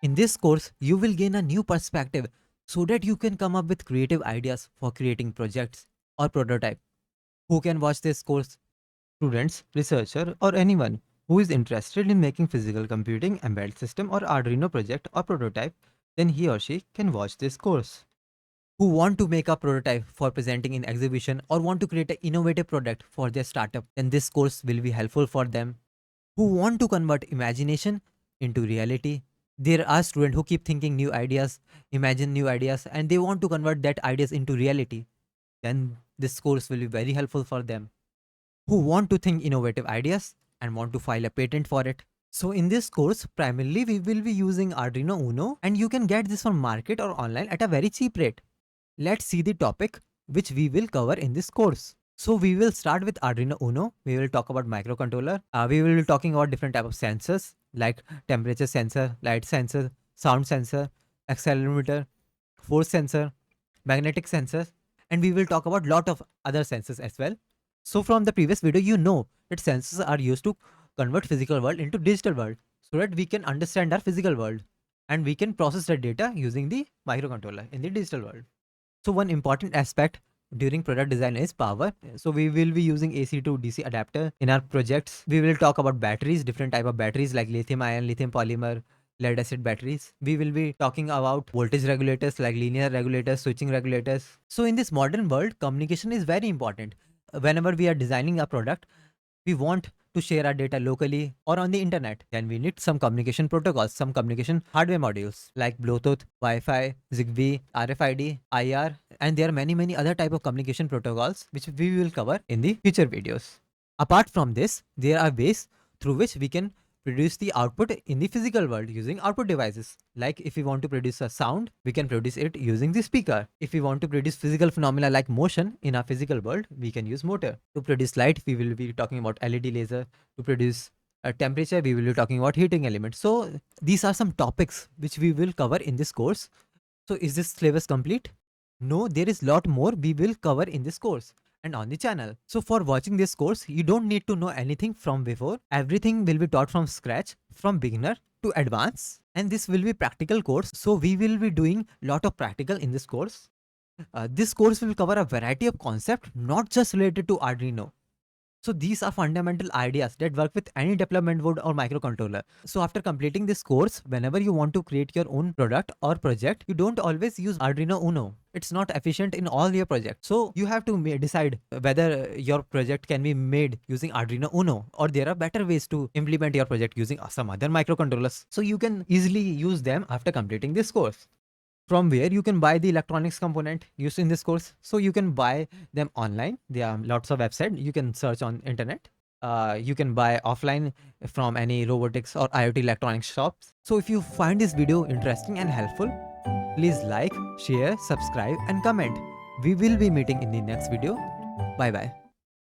In this course, you will gain a new perspective so that you can come up with creative ideas for creating projects or prototype. Who can watch this course? Students, researcher, or anyone who is interested in making physical computing, embedded system or Arduino project or prototype, then he or she can watch this course. Who want to make a prototype for presenting in exhibition or want to create an innovative product for their startup, then this course will be helpful for them. Who want to convert imagination into reality. There are students who keep thinking new ideas, imagine new ideas, and they want to convert that ideas into reality. Then this course will be very helpful for them. Who want to think innovative ideas and want to file a patent for it. So in this course, primarily we will be using Arduino Uno, and you can get this from market or online at a very cheap rate. Let's see the topic which we will cover in this course. So we will start with Arduino Uno. We will talk about microcontroller. We will be talking about different type of sensors like temperature sensor, light sensor, sound sensor, accelerometer, force sensor, magnetic sensors, and we will talk about lot of other sensors as well. So from the previous video, you know that sensors are used to convert physical world into digital world so that we can understand our physical world and we can process the data using the microcontroller in the digital world. So one important aspect during product design is power. So we will be using AC to DC adapter in our projects. We will talk about batteries, different type of batteries like lithium ion, lithium polymer, lead acid batteries. We will be talking about voltage regulators like linear regulators, switching regulators. So in this modern world, communication is very important. Whenever we are designing a product, we want to share our data locally or on the internet, then we need some communication protocols, some communication hardware modules like Bluetooth, Wi-Fi, Zigbee, RFID, IR, and there are many other type of communication protocols which we will cover in the future videos. Apart from this, there are ways through which we can produce the output in the physical world using output devices. Like if we want to produce a sound, we can produce it using the speaker. If we want to produce physical phenomena like motion in our physical world, we can use motor. To produce light, we will be talking about LED laser. To produce a temperature, we will be talking about heating element. So these are some topics which we will cover in this course. So is this syllabus complete? No, there is lot more we will cover in this course and on the channel. So for watching this course, you don't need to know anything from before. Everything will be taught from scratch, from beginner to advanced. And this will be practical course. So we will be doing lot of practical in this course. This course will cover a variety of concepts, not just related to Arduino. So these are fundamental ideas that work with any development board or microcontroller. So after completing this course, whenever you want to create your own product or project, you don't always use Arduino Uno. It's not efficient in all your projects. So you have to decide whether your project can be made using Arduino Uno or there are better ways to implement your project using some other microcontrollers. So you can easily use them after completing this course. From where you can buy the electronics component used in this course. So you can buy them online. There are lots of websites you can search on internet. You can buy offline from any robotics or IoT electronics shops. So if you find this video interesting and helpful, please like, share, subscribe and comment. We will be meeting in the next video. Bye bye.